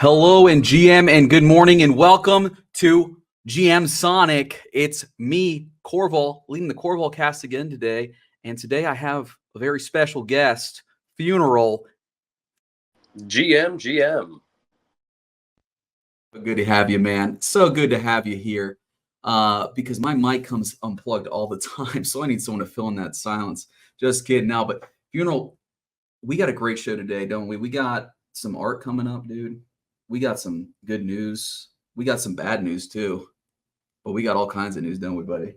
Hello and GM and good morning and welcome to GMSONIC. It's me, Corval, leading the Corval cast again today. And today I have a very special guest, Funeral. GM. Good to have you, man. So good to have you here because my mic comes unplugged all the time. So I need someone to fill in that silence. Just kidding now. But Funeral, we got a great show today, don't we? We got some art coming up, dude. We got some good news. We got some bad news too. But we got all kinds of news, don't we, buddy?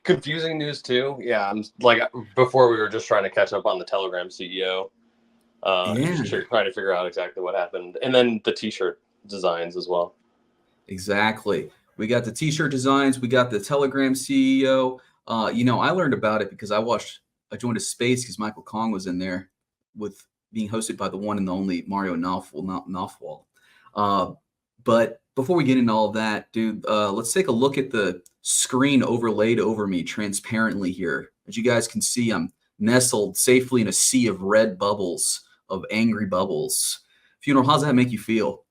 Confusing news too. Yeah, I'm like before we were just trying to catch up on the Telegram CEO. Just trying to figure out exactly what happened. And then the t-shirt designs as well. Exactly. We got the t-shirt designs. We got the Telegram CEO. I learned about it because I joined a space because Michael Kong was in there with being hosted by the one and the only Mario Nawfal. But before we get into all of that, dude, let's take a look at the screen overlaid over me transparently here. As you guys can see, I'm nestled safely in a sea of red bubbles, of angry bubbles. Funeral, how does that make you feel?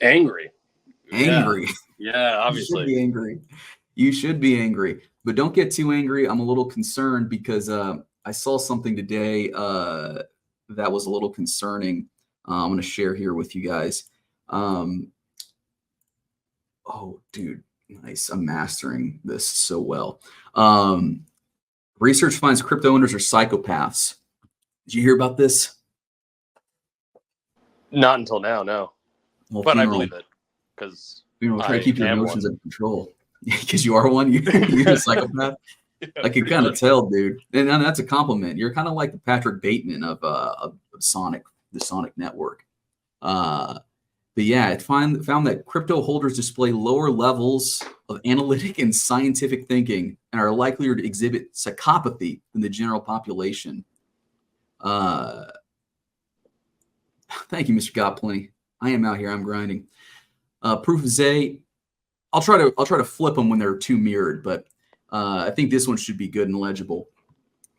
Angry. Yeah, obviously. You should be angry. You should be angry. But don't get too angry. I'm a little concerned because I saw something today that was a little concerning. I'm going to share here with you guys. Oh, dude, nice. I'm mastering this so well. Research finds crypto owners are psychopaths. Did you hear about this? Not until now, no. Well, but Funeral, I believe it because try to keep your emotions under control. Because you are one. You're a psychopath. I could kind of tell, dude. And that's a compliment. You're kind of like the Patrick Bateman of Sonic, the Sonic network. But yeah, it found that crypto holders display lower levels of analytic and scientific thinking and are likelier to exhibit psychopathy than the general population. Thank you, Mr. Got Plenty. I am out here. I'm grinding. Proof of Zay. I'll try to flip them when they're too mirrored, but I think this one should be good and legible.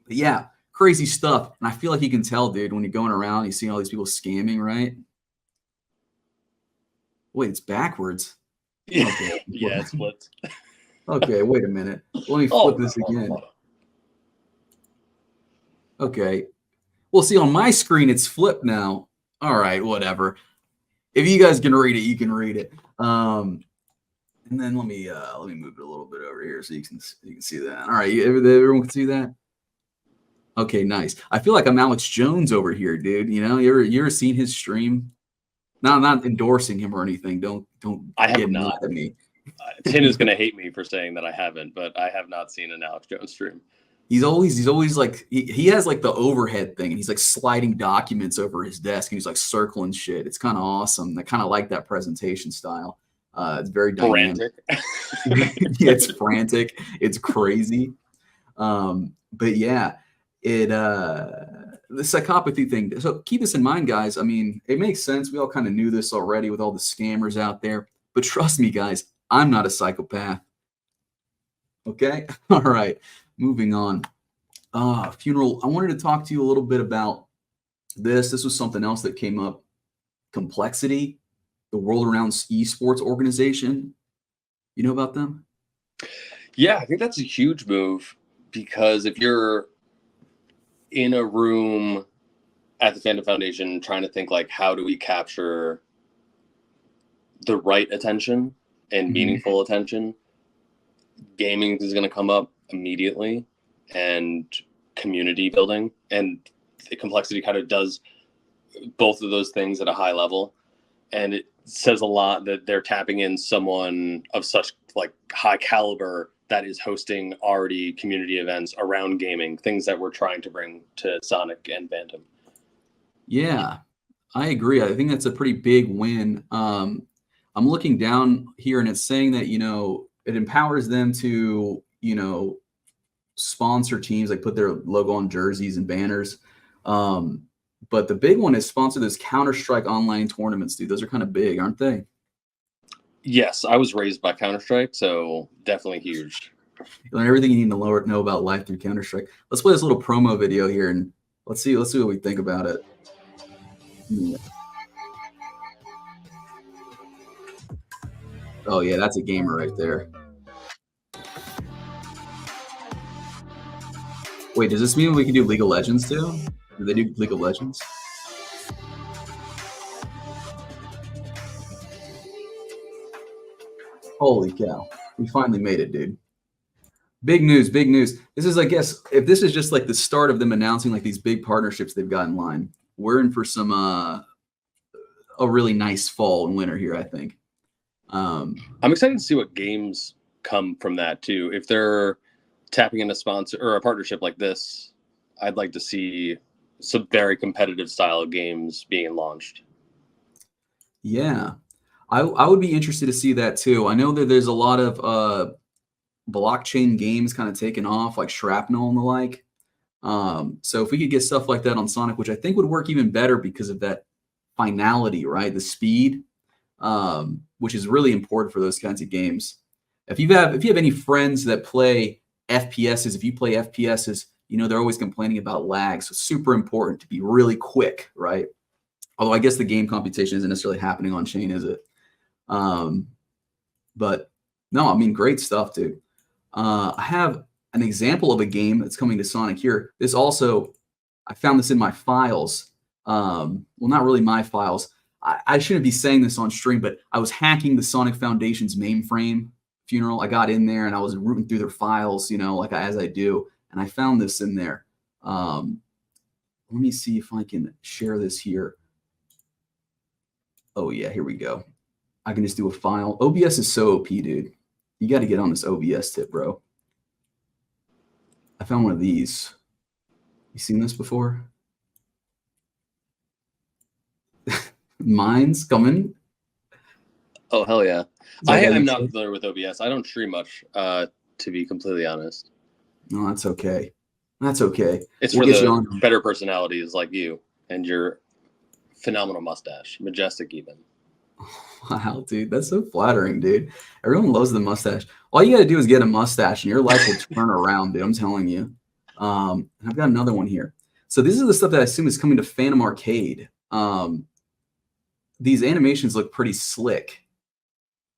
But yeah, crazy stuff. And I feel like you can tell, dude, when you're going around, you see all these people scamming, right? Wait, it's backwards. Okay. Yeah, it's flipped. Okay, wait a minute. Let me flip this again. Okay. Well, see, on my screen, it's flipped now. All right, whatever. If you guys can read it, you can read it. And then let me move it a little bit over here so you can see that. All right, everyone can see that. Okay, nice. I feel like I'm Alex Jones over here, dude. You know, you ever seen his stream? No, I'm not endorsing him or anything. Don't get mad at me. Tin is gonna hate me for saying that I haven't, but I have not seen an Alex Jones stream. He's always like he has like the overhead thing, and he's like sliding documents over his desk, and he's like circling shit. It's kind of awesome. I kind of like that presentation style. It's very dynamic. Yeah, it's frantic. It's crazy. But yeah, the psychopathy thing. So keep this in mind, guys. I mean, it makes sense. We all kind of knew this already with all the scammers out there. But trust me, guys, I'm not a psychopath. Okay? All right. Moving on. Funeral, I wanted to talk to you a little bit about this. This was something else that came up. Complexity. The World Around Esports organization. You know about them? Yeah, I think that's a huge move because if you're in a room at the Fantom Foundation trying to think like, how do we capture the right attention and meaningful attention, gaming is going to come up immediately, and community building, and the complexity kind of does both of those things at a high level. And it says a lot that they're tapping in someone of such like high caliber that is hosting already community events around gaming, things that we're trying to bring to Sonic and Fantom. Yeah, I agree. I think that's a pretty big win. I'm looking down here and it's saying that, it empowers them to, sponsor teams, like put their logo on jerseys and banners. But the big one is sponsor those Counter-Strike online tournaments, dude. Those are kind of big, aren't they? Yes, I was raised by Counter-Strike, so definitely huge. You learn everything you need to know about life through Counter-Strike. Let's play this little promo video here, and let's see what we think about it. Oh yeah, that's a gamer right there. Wait, does this mean we can do League of Legends too? Do they do League of Legends? Holy cow. We finally made it, dude. Big news, big news. This is, I guess, if this is just like the start of them announcing like these big partnerships they've got in line, we're in for some a really nice fall and winter here, I think. I'm excited to see what games come from that too. If they're tapping in a sponsor or a partnership like this, I'd like to see some very competitive style of games being launched. Yeah, I would be interested to see that too. I know that there's a lot of blockchain games kind of taking off, like Shrapnel and the like. So if we could get stuff like that on Sonic, which I think would work even better because of that finality, right? The speed, which is really important for those kinds of games. If you have any friends that play FPSs, if you play FPSs, you know they're always complaining about lag. So it's super important to be really quick, right? Although I guess the game computation isn't necessarily happening on chain, is it? But no, I mean, great stuff, dude. I have an example of a game that's coming to Sonic here. This also, I found this in my files. Well, not really my files. I shouldn't be saying this on stream, but I was hacking the Sonic Foundation's mainframe funeral. I got in there and I was rooting through their files, you know, like as I do, and I found this in there. Let me see if I can share this here. Oh yeah, here we go. I can just do a file. OBS is so OP, dude. You got to get on this OBS tip, bro. I found one of these. You seen this before? Mine's coming. Oh, hell yeah. I'm not familiar with OBS. I don't stream much, to be completely honest. No, that's okay. That's okay. It's for the better personalities like you and your phenomenal mustache. Majestic even. Wow, dude. That's so flattering, dude. Everyone loves the mustache. All you got to do is get a mustache and your life will turn around, dude. I'm telling you. I've got another one here. So this is the stuff that I assume is coming to Phantom Arcade. These animations look pretty slick,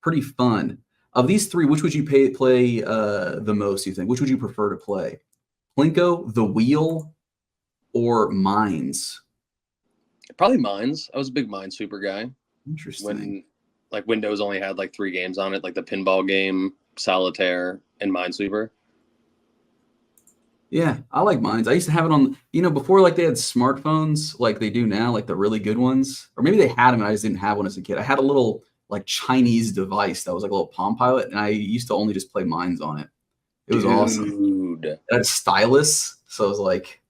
pretty fun. Of these three, which would you play the most, you think? Which would you prefer to play? Plinko, The Wheel, or Mines? Probably Mines. I was a big Minesweeper guy. Interesting. When like Windows only had like 3 games on it, like the pinball game, Solitaire, and Minesweeper. Yeah, I like Mines. I used to have it on, you know, before like they had smartphones like they do now, like the really good ones. Or maybe they had them and I just didn't have one as a kid. I had a little like Chinese device that was like a little Palm Pilot, and I used to only just play Mines on it. It was awesome. It had stylus, so it was like,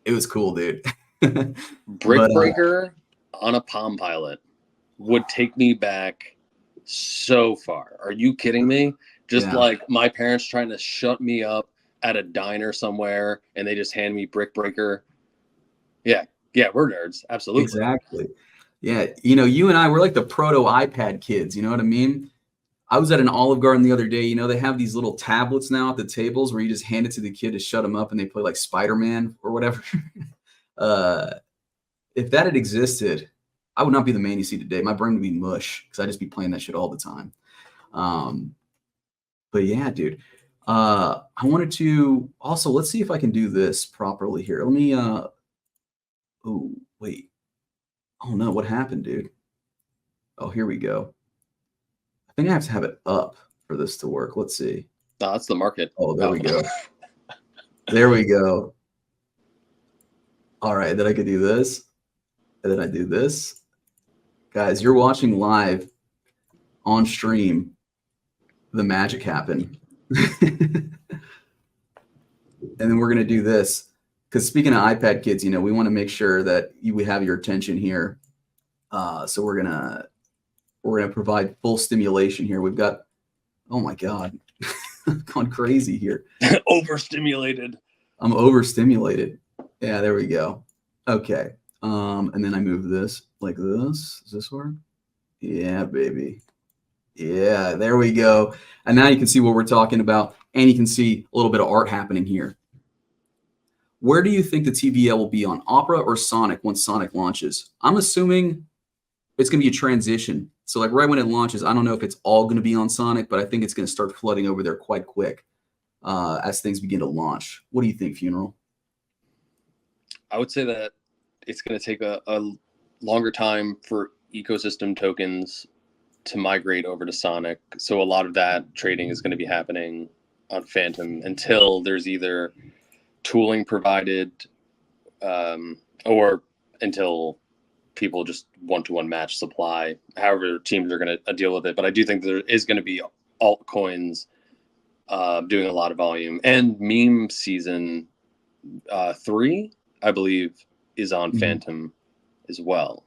it was cool, dude. Brick Breaker on a Palm Pilot would take me back so far. Are you kidding me? Just like my parents trying to shut me up at a diner somewhere and they just hand me Brick Breaker. Yeah, we're nerds. Absolutely. Exactly. Yeah, you know, you and I, we're like the proto iPad kids, you know what I mean? I was at an Olive Garden the other day. You know, they have these little tablets now at the tables where you just hand it to the kid to shut them up and they play like Spider-Man or whatever. If that had existed, I would not be the man you see today. My brain would be mush because I'd just be playing that shit all the time. But yeah, dude. I wanted to also, let's see if I can do this properly here. Let me, oh, wait. Oh no, what happened, dude? Oh, here we go. I think I have to have it up for this to work. Let's see. No, that's the market. Oh, there we go. There we go. All right, then I could do this. And then I do this. Guys, you're watching live on stream. The magic happened. And then we're going to do this. Because speaking of iPad kids, you know, we want to make sure that we have your attention here. So we're gonna provide full stimulation here. We've got, oh my God, I'm going crazy here. Overstimulated. I'm overstimulated. Yeah, there we go. Okay. And then I move this like this. Does this work? Yeah, baby. Yeah, there we go. And now you can see what we're talking about, and you can see a little bit of art happening here. Where do you think the TVL will be on Opera or Sonic once Sonic launches? I'm assuming it's going to be a transition. So like right when it launches, I don't know if it's all going to be on Sonic, but I think it's going to start flooding over there quite quick as things begin to launch. What do you think, Funeral? I would say that it's going to take a longer time for ecosystem tokens to migrate over to Sonic. So a lot of that trading is going to be happening on Fantom until there's either tooling provided or until people just one-to-one match supply, however teams are going to deal with it. But I do think there is going to be altcoins doing a lot of volume. And meme season 3, I believe, is on Fantom as well.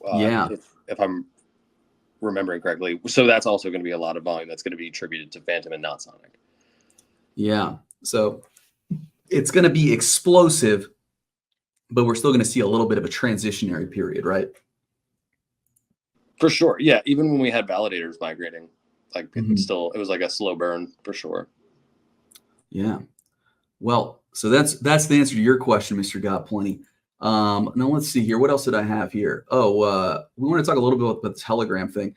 If I'm remembering correctly. So that's also going to be a lot of volume that's going to be attributed to Fantom and not Sonic. Yeah. So it's going to be explosive, but we're still going to see a little bit of a transitionary period, right? For sure. Yeah. Even when we had validators migrating, like it was like a slow burn for sure. Yeah. Well, so that's the answer to your question, Mr. Got Plenty. Now let's see here. What else did I have here? Oh, we want to talk a little bit about the Telegram thing.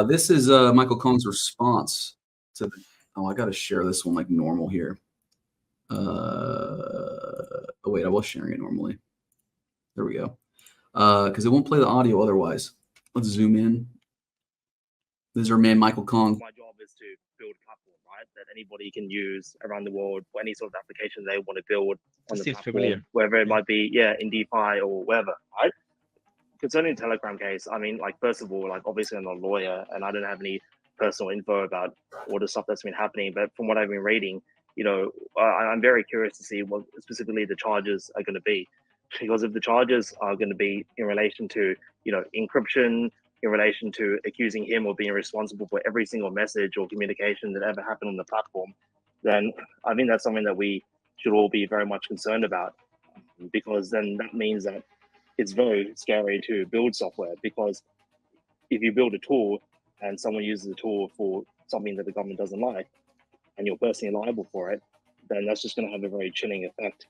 This is Michael Kong's response to the, I got to share this one like normal here. Oh wait, I was sharing it normally. There we go. Because it won't play the audio otherwise. Let's zoom in. This is our man, Michael Kong. My job is to build a platform, right, that anybody can use around the world for any sort of application they want to build on the platform, whether it might be, in DeFi or wherever, right? Concerning the Telegram case, I mean, like, first of all, like, obviously I'm not a lawyer and I don't have any personal info about all the stuff that's been happening. But from what I've been reading, I'm very curious to see what specifically the charges are going to be. Because if the charges are going to be in relation to, encryption, in relation to accusing him of being responsible for every single message or communication that ever happened on the platform, then I think that's something that we should all be very much concerned about, because then that means that it's very scary to build software, because if you build a tool and someone uses the tool for something that the government doesn't like and you're personally liable for it, then that's just going to have a very chilling effect.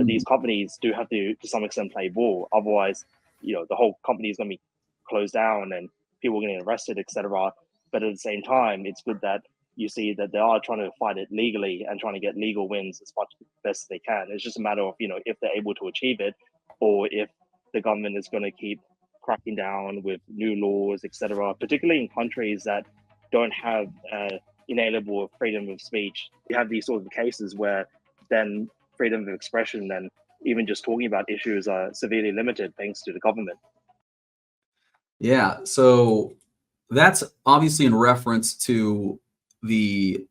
These companies do have to some extent play ball. Otherwise, the whole company is going to be closed down and people getting arrested, etc. But at the same time, it's good that you see that they are trying to fight it legally and trying to get legal wins as much best as they can. It's just a matter of, if they're able to achieve it, or if the government is going to keep cracking down with new laws, etc. Particularly in countries that don't have inalienable freedom of speech. You have these sort of cases where then freedom of expression and even just talking about issues are severely limited thanks to the government. Yeah, so that's obviously in reference to the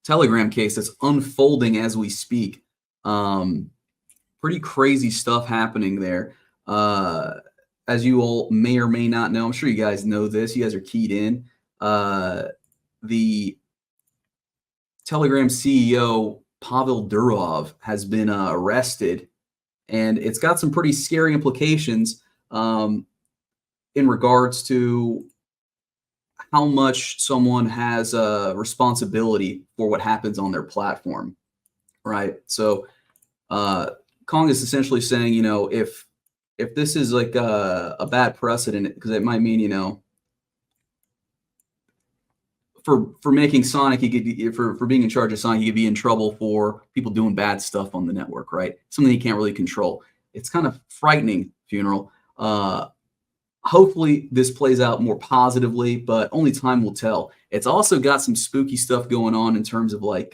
Telegram case that's unfolding as we speak. Pretty crazy stuff happening there. As you all may or may not know, I'm sure you guys know this. You guys are keyed in. The Telegram CEO, Pavel Durov, has been arrested, and it's got some pretty scary implications in regards to how much someone has a responsibility for what happens on their platform, right? So Kong is essentially saying, if this is like a bad precedent, because it might mean, for making Sonic, he could, for being in charge of Sonic, he could be in trouble for people doing bad stuff on the network, right? Something he can't really control. It's kind of frightening, Funeral. Hopefully this plays out more positively, but only time will tell. It's also got some spooky stuff going on in terms of like,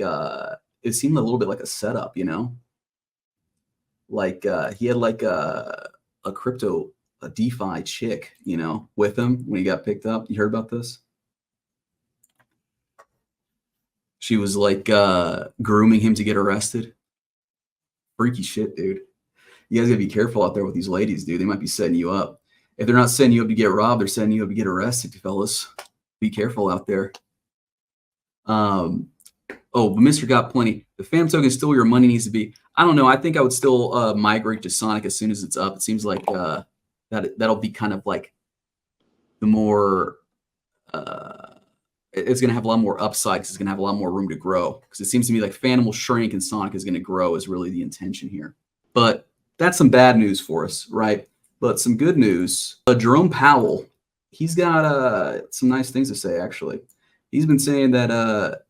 it seemed a little bit like a setup, like he had like a DeFi chick, with him when he got picked up. You heard about this? She was like grooming him to get arrested. Freaky shit, dude. You guys gotta be careful out there with these ladies, dude. They might be setting you up. If they're not setting you up to get robbed, they're setting you up to get arrested, fellas. Be careful out there. But Mr. Got Plenty. The FAM token is still where your money needs to be. I don't know. I think I would still migrate to Sonic as soon as it's up. It seems like that'll be kind of like the more it's going to have a lot more upside because it's going to have a lot more room to grow. Because it seems to me like Fantom will shrink and Sonic is going to grow is really the intention here. But that's some bad news for us, right? But some good news. Jerome Powell, he's got some nice things to say, actually. He's been saying that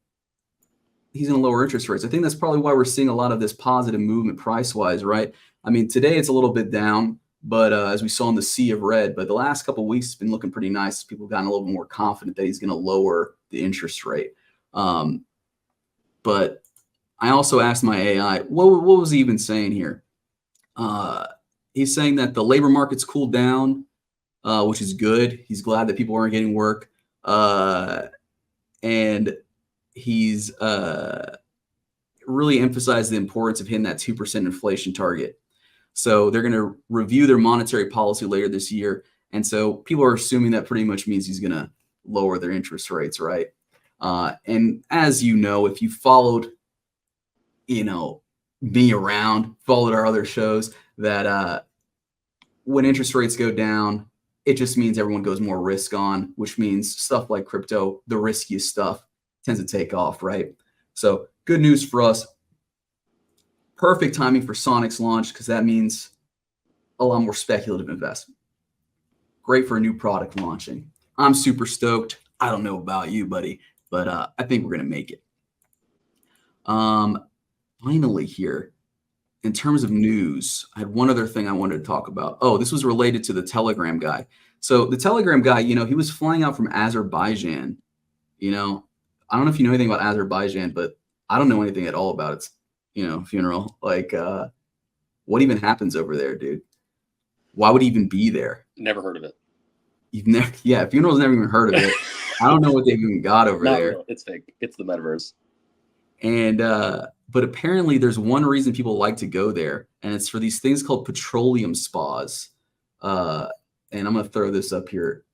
he's going to lower interest rates. I think that's probably why we're seeing a lot of this positive movement price-wise, right? I mean, today it's a little bit down, but as we saw in the sea of red, but the last couple of weeks it's been looking pretty nice. People have gotten a little bit more confident that he's going to lower the interest rate. But I also asked my AI, what was he even saying here? He's saying that the labor market's cooled down, which is good. He's glad that people aren't getting work. And he's really emphasized the importance of hitting that 2% inflation target. So they're going to review their monetary policy later this year. And so people are assuming that pretty much means he's going to lower their interest rates, right? And as you know, if you followed, me around, followed our other shows, that when interest rates go down, it just means everyone goes more risk on, which means stuff like crypto, the riskiest stuff, tends to take off, right? So good news for us. Perfect timing for Sonic's launch because that means a lot more speculative investment. Great for a new product launching. I'm super stoked. I don't know about you, buddy, but I think we're going to make it. Finally here, in terms of news, I had one other thing I wanted to talk about. Oh, this was related to the Telegram guy. So the Telegram guy, he was flying out from Azerbaijan. I don't know if you know anything about Azerbaijan, but I don't know anything at all about its, funeral. Like, what even happens over there, dude? Why would he even be there? Never heard of it. You've never, yeah, funeral's never even heard of it. I don't know what they've even got over Not there. real. It's fake. It's the metaverse. And but apparently there's one reason people like to go there, and it's for these things called petroleum spas. And I'm gonna throw this up here.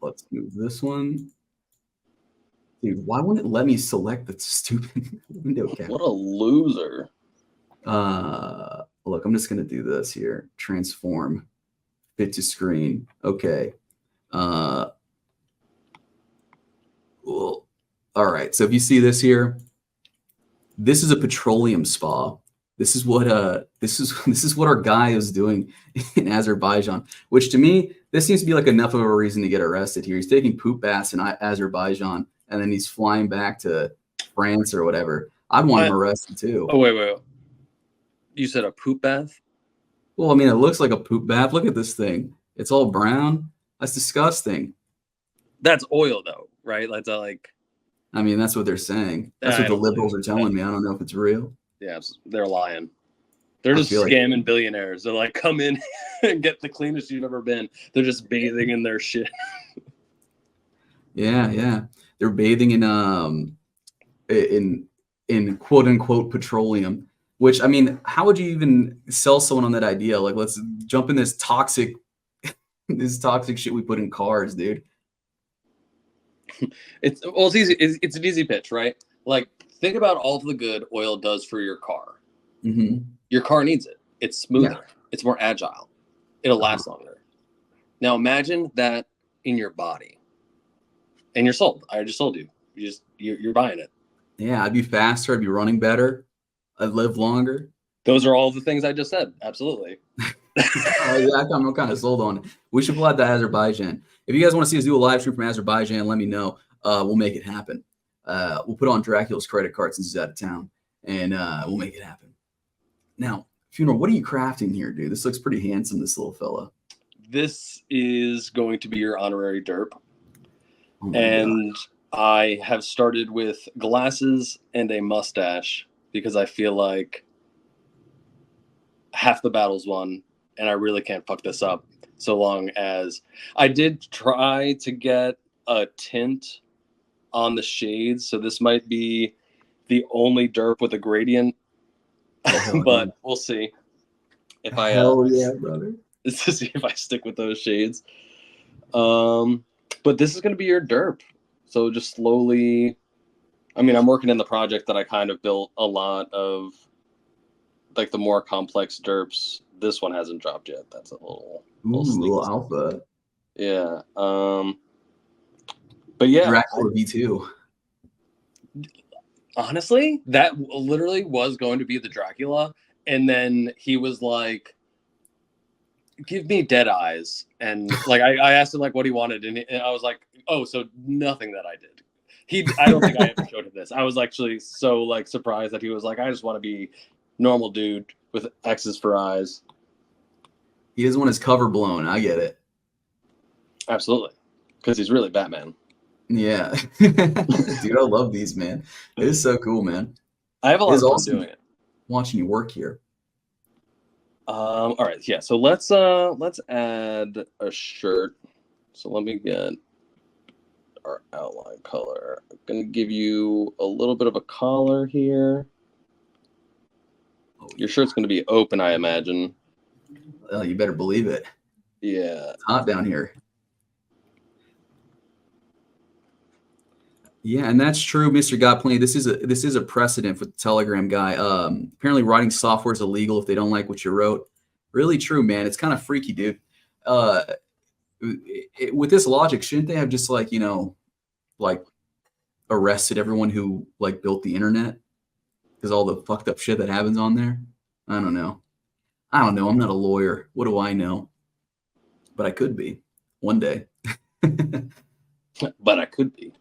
Let's move this one. Dude, why wouldn't it let me select the stupid window cap? What a loser. Look, I'm just gonna do this here. Transform, fit to screen. Okay. Well, all right. So if you see this here, this is a petroleum spa. This is what this is what our guy is doing in Azerbaijan, which to me, this seems to be like enough of a reason to get arrested here. He's taking poop baths in Azerbaijan, and then he's flying back to France or whatever. I'd want him arrested too. Oh, wait. You said a poop bath? Well, I mean, it looks like a poop bath. Look at this thing. It's all brown. That's disgusting. That's oil, though, right? That's like. I mean, that's what they're saying. That's what the liberals are telling me. I don't know if it's real. Yeah, they're lying. They're just scamming billionaires. They're like, come in and get the cleanest you've ever been. They're just bathing in their shit. Yeah. They're bathing in quote unquote petroleum. Which, I mean, how would you even sell someone on that idea? Like, let's jump in this toxic shit we put in cars, dude. It's easy. It's an easy pitch, right? Like, think about all the good oil does for your car. Mm-hmm. Your car needs it. It's smoother. Yeah. It's more agile. It'll last longer. Now imagine that in your body, and you're sold. I just sold you. You're buying it. Yeah, I'd be faster. I'd be running better. I'd live longer. Those are all the things I just said. Absolutely. Yeah, I'm kind of sold on it. We should fly to Azerbaijan. If you guys want to see us do a live stream from Azerbaijan, let me know. We'll make it happen. We'll put on Dracula's credit card since he's out of town, and we'll make it happen. Now, Funeral, what are you crafting here, dude? This looks pretty handsome, this little fella. This is going to be your honorary derp. Oh and God. I have started with glasses and a mustache because I feel like half the battle's won, and I really can't fuck this up so long as I did try to get a tint on the shades. So this might be the only derp with a gradient, but we'll see if yeah, brother. To see if I stick with those shades. But this is going to be your derp. So just slowly, I mean, I'm working in the project that I kind of built a lot of like the more complex derps. This one hasn't dropped yet. That's a little alpha. Yeah. But yeah, Dracula V2. Honestly, that literally was going to be the Dracula, and then he was like, give me dead eyes. And like I asked him like what he wanted, and I was like, oh, so nothing that I did. I don't think I ever showed him this. I was actually so like surprised that he was like, I just want to be normal dude with X's for eyes. He doesn't want his cover blown. I get it. Absolutely, because he's really Batman. Yeah, dude, I love these, man. It is so cool, man. I have a lot of fun doing it. Watching you work here. All right, yeah. So let's add a shirt. So let me get our outline color. I'm gonna give you a little bit of a collar here. Your shirt's gonna be open, I imagine. Oh, you better believe it. Yeah, it's hot down here. Yeah, and that's true, Mr. Got Plenty. This is a precedent for the Telegram guy. Apparently, writing software is illegal if they don't like what you wrote. Really true, man. It's kind of freaky, dude. With this logic, shouldn't they have just like like arrested everyone who like built the internet because all the fucked up shit that happens on there? I don't know. I'm not a lawyer. What do I know? But I could be one day. But I could be.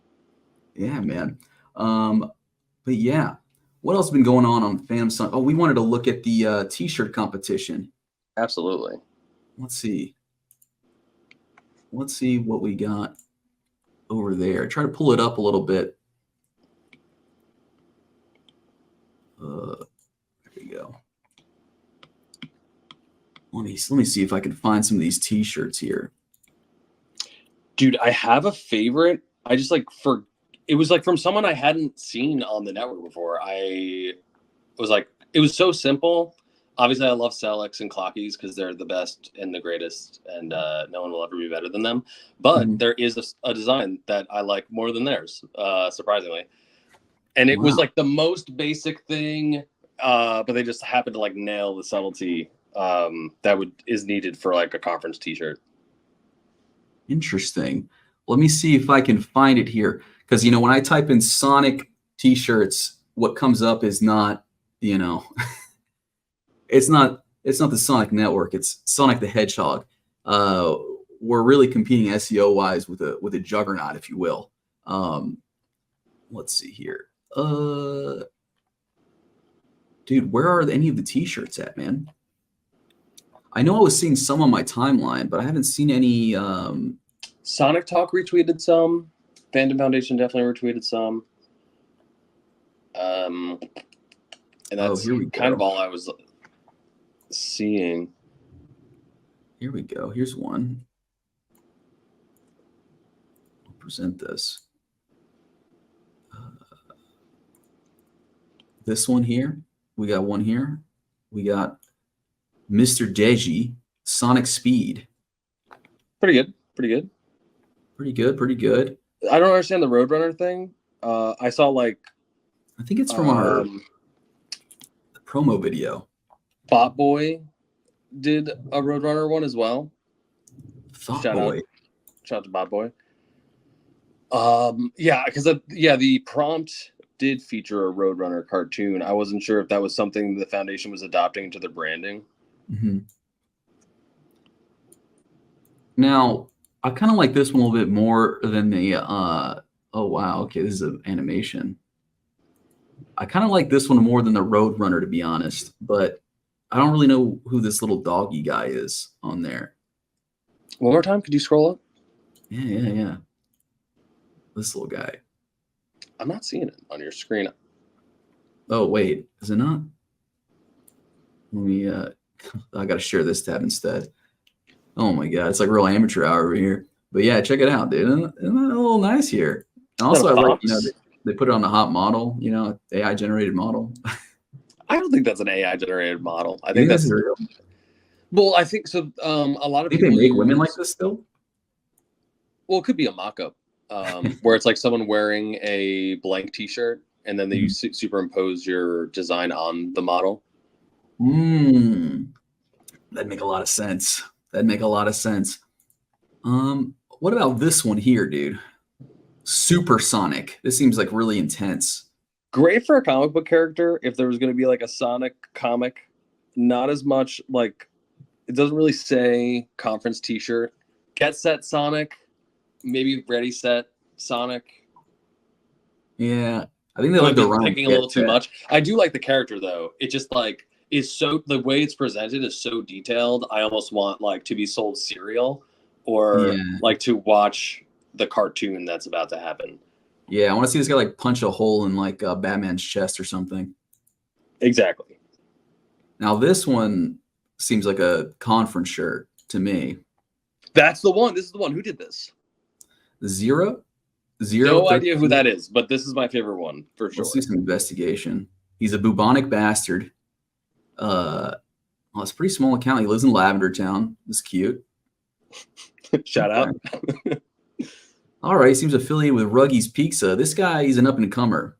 Yeah, man. But yeah, what else has been going on Fantom Sonic? Oh, we wanted to look at the t-shirt competition. Absolutely. Let's see what we got over there. Try to pull it up a little bit. There we go. Let me see if I can find some of these t-shirts here. Dude, I have a favorite. I just like it was like from someone I hadn't seen on the network before. It was so simple. Obviously, I love Celex and Clockies because they're the best and the greatest, and no one will ever be better than them. But there is a design that I like more than theirs, surprisingly. And it was like the most basic thing, but they just happened to like nail the subtlety that is needed for like a conference T-shirt. Interesting. Let me see if I can find it here. Because, when I type in Sonic t-shirts, what comes up is not, it's not the Sonic Network. It's Sonic the Hedgehog. We're really competing SEO-wise with a juggernaut, if you will. Let's see here. Dude, where are any of the t-shirts at, man? I know I was seeing some on my timeline, but I haven't seen any. Sonic Talk retweeted some. Fantom Foundation definitely retweeted some. And that's kind of all I was seeing. Here we go. Here's one. I'll present this. This one here. We got one here. We got Mr. Deji, Sonic Speed. Pretty good. Pretty good. Pretty good. Pretty good. I don't understand the Roadrunner thing. I saw like. I think it's from our promo video. Bot Boy did a Roadrunner one as well. Shout out to Bot Boy. Yeah, because the prompt did feature a Roadrunner cartoon. I wasn't sure if that was something the foundation was adopting into their branding. Mm-hmm. Now, I kind of like this one a little bit more than the. Oh wow! Okay, this is an animation. I kind of like this one more than the Roadrunner, to be honest. But I don't really know who this little doggy guy is on there. One more time, could you scroll up? Yeah. This little guy. I'm not seeing it on your screen. Oh wait, is it not? Let me. I gotta share this tab instead. Oh my god, it's like real amateur hour over here. But yeah, check it out, dude. Isn't that a little nice here? And also, I like they put it on the hot model, AI generated model. I don't think that's an AI generated model. I think that's real. Well, I think so. A lot of people they make women like this still. Well, it could be a mock-up where it's like someone wearing a blank T-shirt, and then they superimpose your design on the model. That'd make a lot of sense. What about this one here, dude? Supersonic. This seems like really intense. Great for a comic book character if there was going to be like a Sonic comic. Not as much like It doesn't really say conference T-shirt. Get Set Sonic, maybe Ready Set Sonic. Yeah, I think they like the rhyme. Picking a little too much. I do like the character though. It just like is so the way it's presented is so detailed. I almost want like to be sold cereal or like to watch the cartoon that's about to happen. Yeah, I want to see this guy like punch a hole in like Batman's chest or something. Exactly. Now this one seems like a conference shirt to me. That's the one. This is the one. Who did this? Zero. No idea who that is, but this is my favorite one for sure. Let's do some investigation. He's a bubonic bastard. Well, it's a pretty small account. He lives in Lavender Town. It's cute. Shout out. All right, seems affiliated with Ruggies Pizza. This guy, he's an up-and-comer.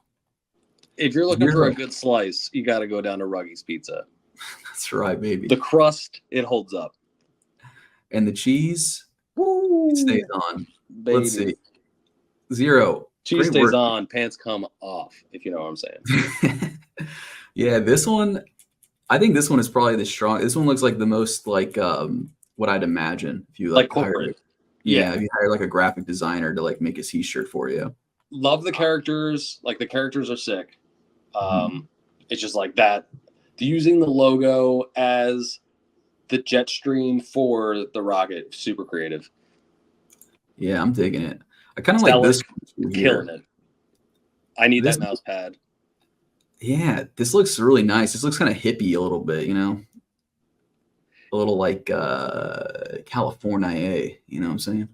If you're looking for a good slice, you got to go down to Ruggies Pizza. That's right, baby. The crust, it holds up. And the cheese, it stays on. Baby. Let's see. Zero. Cheese stays on, pants come off, if you know what I'm saying. Yeah, this one, I think this one is probably the strong. This one looks like the most like what I'd imagine if you like corporate. If you hire like a graphic designer to like make a t-shirt for you. Love the characters. Like the characters are sick. It's just like that. Using the logo as the jet stream for the rocket, super creative. Yeah, I'm digging it. I kind of like this one killing it. I need that mouse pad. Yeah, this looks really nice. This looks kind of hippie a little bit, you know? A little like California, you know what I'm saying?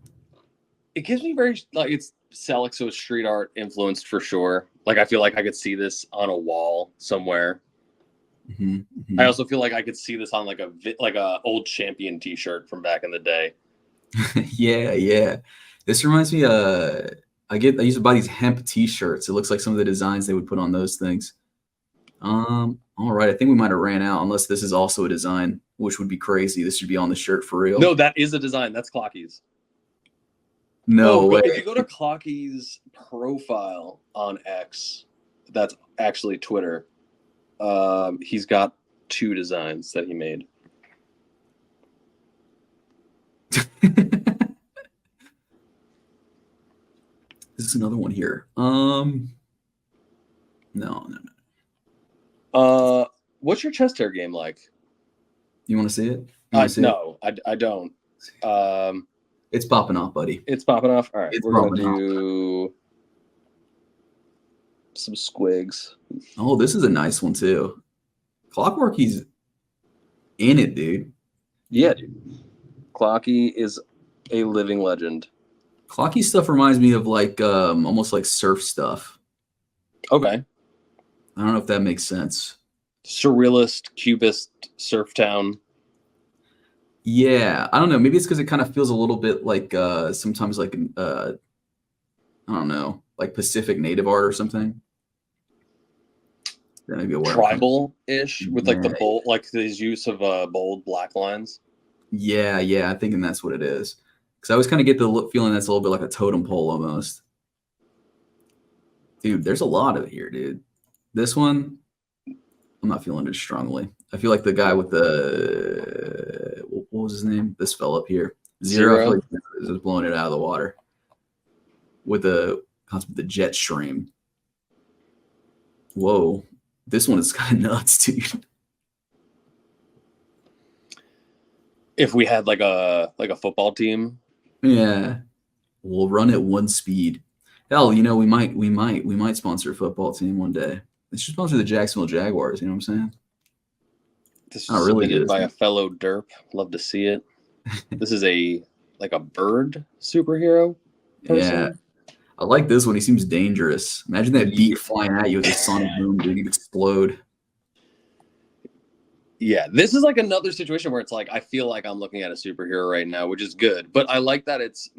It gives me very, like, it's Selexo street art influenced for sure. Like, I feel like I could see this on a wall somewhere. I also feel like I could see this on like a old Champion t-shirt from back in the day. Yeah. This reminds me, I used to buy these hemp t-shirts. It looks like some of the designs they would put on those things. All right, I think we might have ran out, unless this is also a design, which would be crazy. This should be on the shirt for real. No, that is a design. That's Clocky's. No way. If you go to Clocky's profile on X, that's actually Twitter. He's got 2 designs that he made. This is another one here. No. What's your chest hair game like? You want to see it? No, I don't. It's popping off, buddy. It's popping off. All right, It's we're gonna do some squigs. Oh, this is a nice one too. Clockwork, he's in it, dude. Yeah, dude. Clocky is a living legend. Clocky stuff reminds me of like almost like surf stuff. Okay. I don't know if that makes sense. Surrealist, cubist, surf town. Yeah, I don't know. Maybe it's because it kind of feels a little bit like sometimes like I don't know, like Pacific native art or something. That may be a tribal-ish with like the bold, like his use of bold black lines. Yeah, I'm thinking that's what it is. Because I always kind of get the feeling that's a little bit like a totem pole almost. Dude, there's a lot of it here, dude. This one, I'm not feeling it strongly. I feel like the guy with the, what was his name? This fell up here. Zero. I feel like is blowing it out of the water. With the jet stream. Whoa. This one is kind of nuts, dude. If we had like a football team. Yeah. We'll run at 1 speed. Hell, you know, we might sponsor a football team one day. They should sponsor the Jacksonville Jaguars, you know what I'm saying? This is submitted by a fellow derp. Love to see it. This is like a bird superhero person. Yeah. I like this one. He seems dangerous. Imagine that beak flying at you with a sonic boom, dude. You'd explode. Yeah, this is like another situation where it's like I feel like I'm looking at a superhero right now, which is good. But I like that it's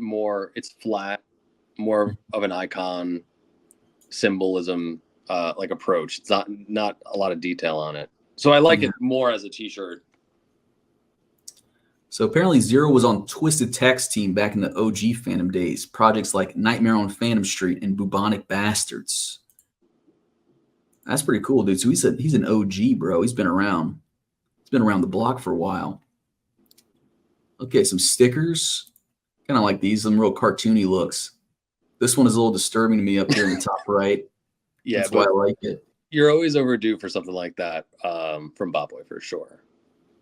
flat, more of an icon symbolism like approach. It's not a lot of detail on it. So I like it more as a t-shirt. So apparently Zero was on Twisted Tech's team back in the OG Phantom days. Projects like Nightmare on Phantom Street and Bubonic Bastards. That's pretty cool, dude. So he's an OG, bro. He's been around. He's been around the block for a while. Okay, some stickers. Kind of like these, some real cartoony looks. This one is a little disturbing to me up here in the top right. Yeah, that's why I like it. You're always overdue for something like that from Botboy for sure.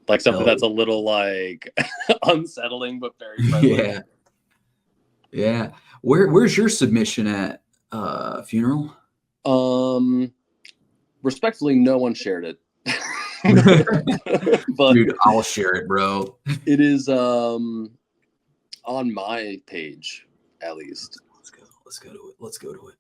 Like something that's a little like unsettling but very friendly. Yeah. Where's your submission at, Funeral? Respectfully, no one shared it. But dude, I'll share it, bro. It is on my page, at least. Let's go to it.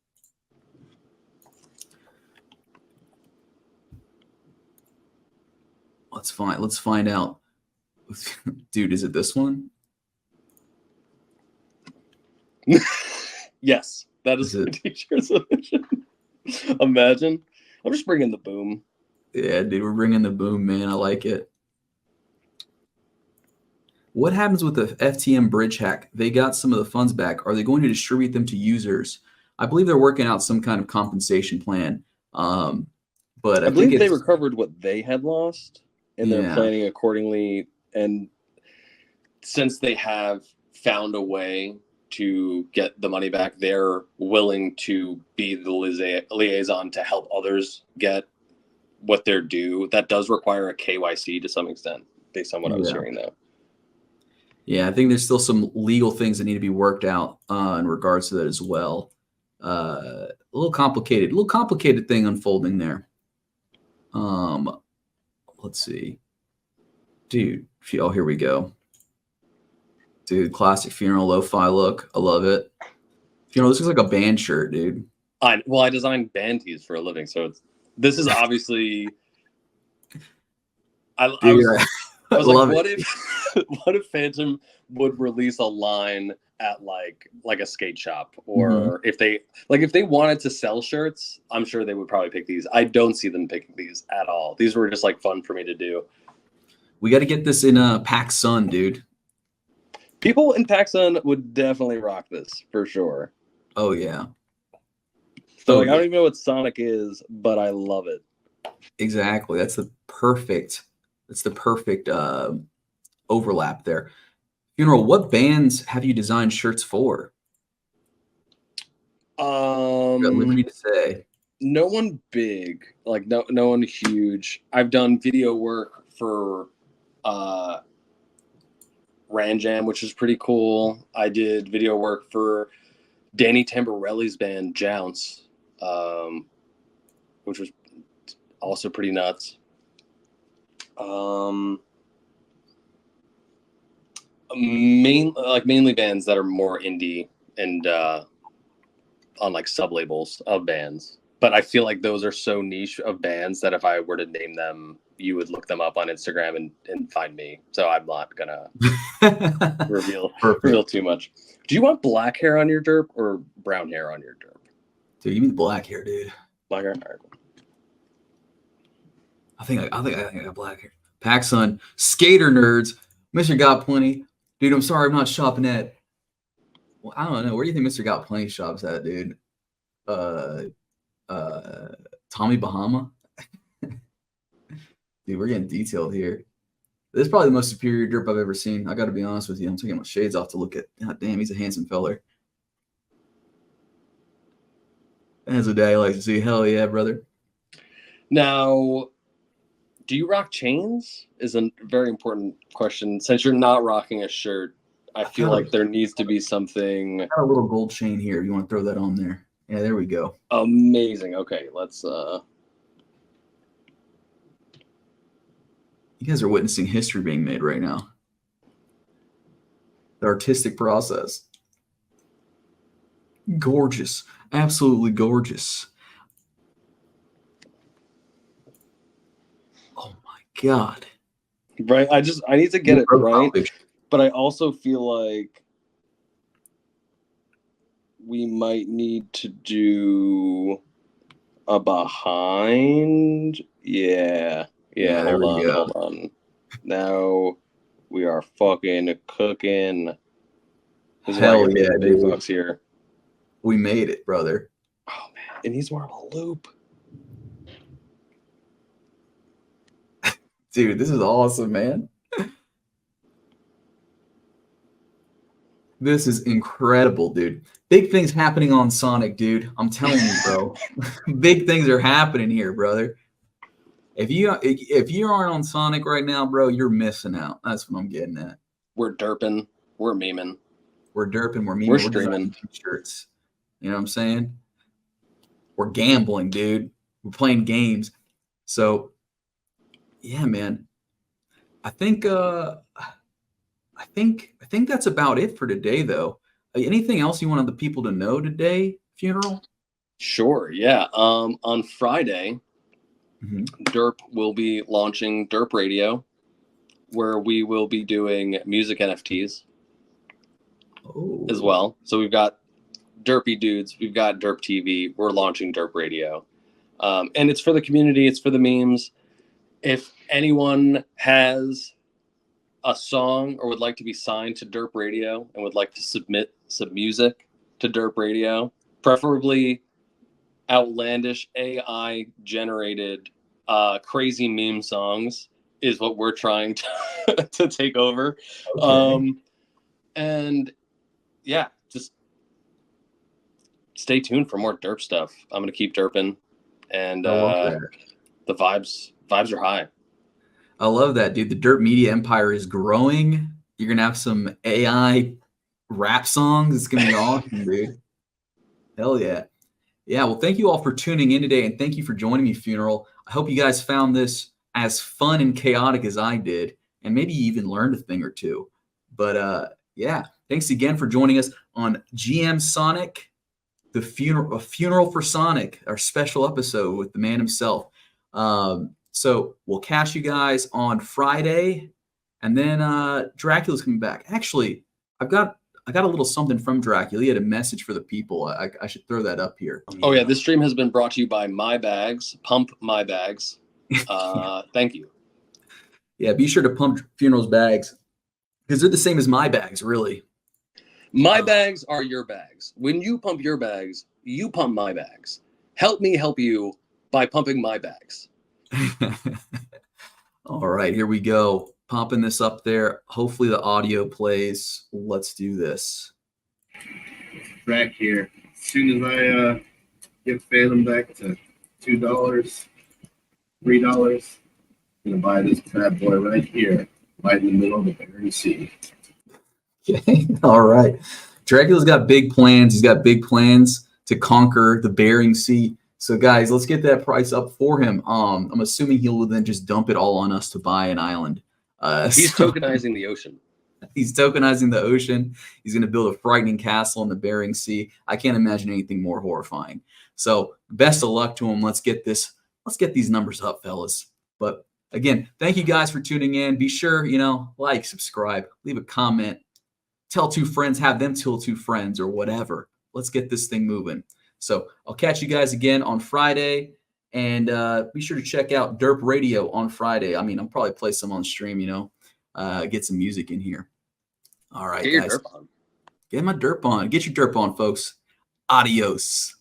Let's find out. Dude, is it this one? Yes, that is the t-shirt submission. Imagine. I'm just bringing the boom. Yeah, dude, we're bringing the boom, man. I like it. What happens with the FTM bridge hack? They got some of the funds back. Are they going to distribute them to users? I believe they're working out some kind of compensation plan. But I believe they recovered what they had lost, and they're planning accordingly. And since they have found a way to get the money back, they're willing to be the liaison to help others get what they're due. That does require a KYC to some extent, based on what I was hearing, though. Yeah, I think there's still some legal things that need to be worked out in regards to that as well. A little complicated thing unfolding there. Let's see. Dude, here we go. Dude, classic Funeral lo-fi look. I love it. Funeral, this looks like a band shirt, dude. I design band tees for a living, so this is obviously. I was like, what if Fantom would release a line at like a skate shop, or if they wanted to sell shirts, I'm sure they would probably pick these. I don't see them picking these at all. These were just like fun for me to do. We got to get this in PacSun, dude. People in PacSun would definitely rock this for sure. Oh yeah. So I don't even know what Sonic is, but I love it. Exactly. That's the perfect overlap there. Funeral, what bands have you designed shirts for? Got liberty to say. No one big, like no one huge. I've done video work for Ranjam, which is pretty cool. I did video work for Danny Tamborelli's band Jounce, which was also pretty nuts. Mainly bands that are more indie and on like sub labels of bands. But I feel like those are so niche of bands that if I were to name them, you would look them up on Instagram and find me. So I'm not gonna reveal too much. Do you want black hair on your derp or brown hair on your derp? Dude, you mean black hair, dude. Black hair? All right. I think I got black hair. PacSun, skater nerds, Mr. Got Plenty. Dude, I'm sorry I'm not shopping at. Well, I don't know. Where do you think Mr. Got Plenty shops at, dude? Tommy Bahama. Dude, we're getting detailed here. This is probably the most superior derp I've ever seen. I got to be honest with you. I'm taking my shades off to look at. God damn, he's a handsome feller. As a day I like to see. Hell yeah, brother. Now, do you rock chains? Is a very important question. Since you're not rocking a shirt, I feel like there needs to be something. I got a little gold chain here. If you want to throw that on there. Yeah, there we go. Amazing. Okay, let's. You guys are witnessing history being made right now. The artistic process. Gorgeous. Absolutely gorgeous. Oh my God. Right. I need to get it right. But I also feel like we might need to do a behind. Yeah. Hold on. Now we are fucking cooking. Hell yeah, big bucks here. We made it, brother. Oh man, it needs more of a loop. Dude, this is awesome, man. This is incredible, dude. Big things happening on Sonic, dude. I'm telling you, bro. Big things are happening here, brother. If you aren't on Sonic right now, bro, you're missing out. That's what I'm getting at. We're derping. We're memeing. We're derping. We're memeing. We're streaming t-shirts. You know what I'm saying? We're gambling, dude. We're playing games. So, yeah, man. I think that's about it for today, though. Anything else you wanted the people to know today, Funeral? Sure. Yeah. On Friday, Derp will be launching Derp Radio, where we will be doing music NFTs as well. So we've got Derpy Dudes, we've got Derp TV, we're launching Derp Radio. And it's for the community, it's for the memes. If anyone has a song or would like to be signed to Derp Radio and would like to submit some music to Derp Radio, preferably outlandish AI generated crazy meme songs is what we're trying to take over. Okay. And yeah, just stay tuned for more derp stuff. I'm gonna keep derping, and the vibes are high. I love that, dude. The derp media empire is growing. You're gonna have some AI rap songs. It's gonna be awesome, dude. Hell yeah. Yeah, well, thank you all for tuning in today, and thank you for joining me, Funeral. I hope you guys found this as fun and chaotic as I did, and maybe you even learned a thing or two. But yeah, thanks again for joining us on GMSONIC, a funeral for Sonic, our special episode with the man himself. So we'll catch you guys on Friday, and then Dracula's coming back. Actually, I got a little something from Dracula. He had a message for the people. I should throw that up here. Oh yeah, this stream has been brought to you by My Bags. Pump My Bags. Thank you. Yeah, be sure to pump Funeral's bags because they're the same as my bags, really. My bags are your bags. When you pump your bags, you pump my bags. Help me help you by pumping my bags. All right, here we go. Popping this up there. Hopefully the audio plays. Let's do this. Back here. As soon as I get Fantom back to $2, $3, I'm gonna buy this bad boy right here, right in the middle of the Bering Sea. Okay, all right. Dracula's got big plans. He's got big plans to conquer the Bering Sea. So guys, let's get that price up for him. I'm assuming he'll then just dump it all on us to buy an island. He's tokenizing the ocean. He's tokenizing the ocean. He's going to build a frightening castle in the Bering Sea. I can't imagine anything more horrifying. So best of luck to him. Let's get these numbers up, fellas. But again, thank you guys for tuning in. Be sure, like, subscribe, leave a comment, tell 2 friends, have them tell 2 friends or whatever. Let's get this thing moving. So I'll catch you guys again on Friday. And be sure to check out Derp Radio on Friday. I mean, I'll probably play some on stream, get some music in here. All right, get your guys. derp on. Get my derp on. Get your derp on, folks. Adios.